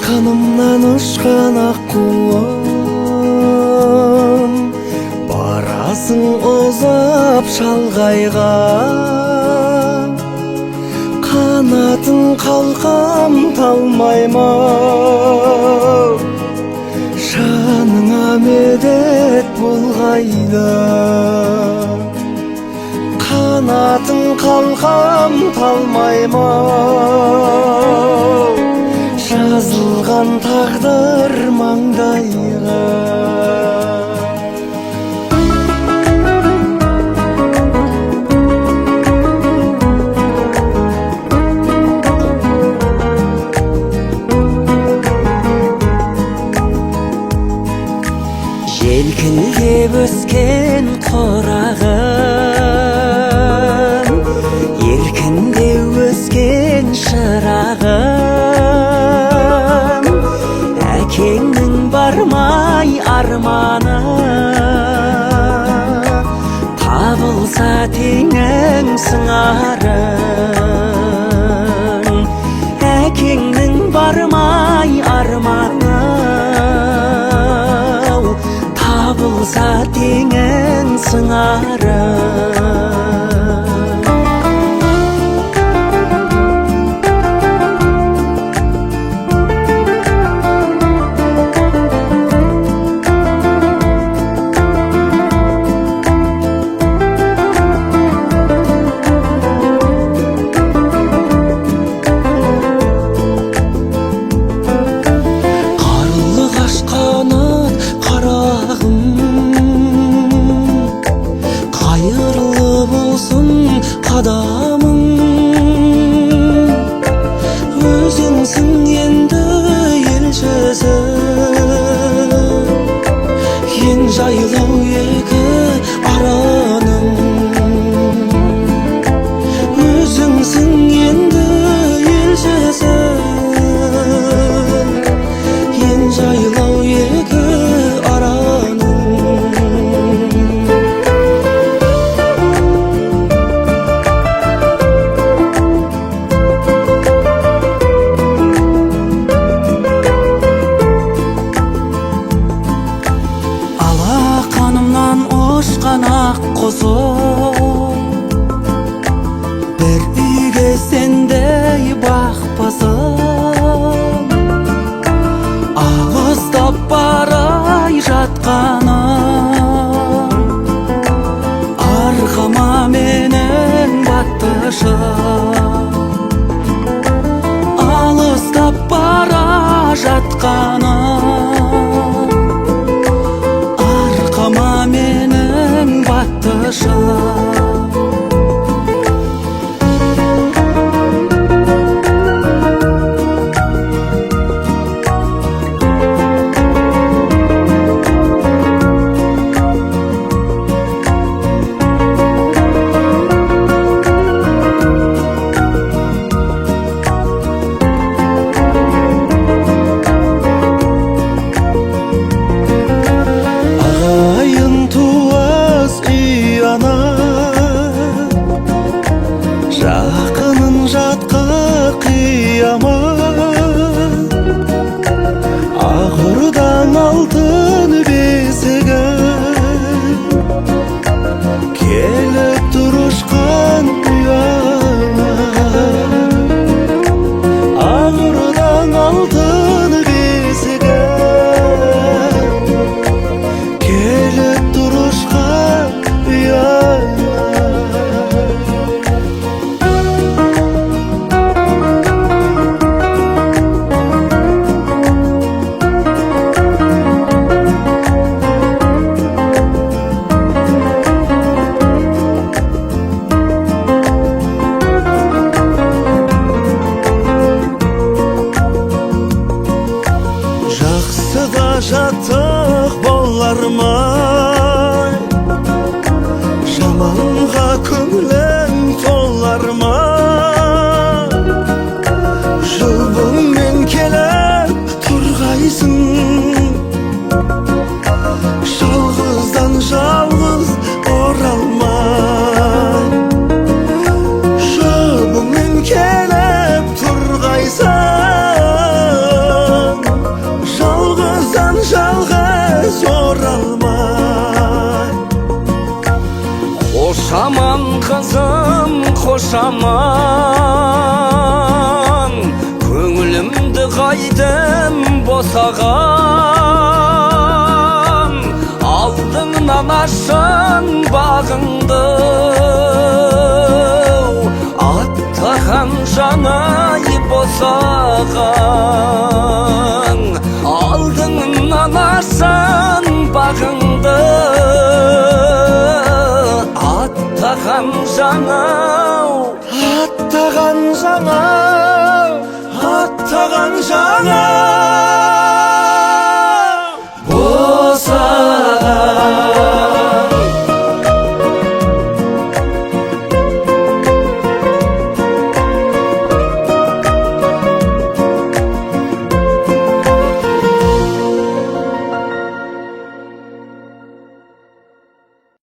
Kanımdan uçkan akkuam, barasың озап шалғайға. Қанатын қалқам талмайма, жаныңа медет болғайда. Қанатын қалқам талмайма, жазылған тағдыр маңдайға. Желкілдеп өскен қорағым, еркіндеу өскен шырағым. Әкеңнің бармай арманы, табылса теңің сыңарың. Әкеңнің бармай арманы, табылса теңің сыңарың. Қадамың өзіңсің енді елшісі, ең жайлау екі араның. Өзіңсің енді елшісі, ең жайлау екі араның. Ұшқан ақ құзым, бір үйге сендей бақпасым. Алыстап барай жатқаным, арқама менің баттышым. Алыстап бара жатқаным, арқама менің баттышым. Жақының жатқа қиямат, ақырдан алтын бесігі, келіп тұрышқан ұяма. Ақырдан алтын бесігі, келіп тұрышқан ұяма. Жатық болар ма, жаманға көңілің толар ма? Жұбыңмен келіп тұрғайсың, жалғыздан жалғыз оралмай. Жұбыңмен келіп тұрғайсың, Қошаман қызым қошаман, көңілімді қайдым босаған. Алдыңнан ашын бағыңды, аттаған жаңай босаған. Алдыңнан ашын бағыңды, аттаған жаңау, аттаған жаңа, аттаған жаңа.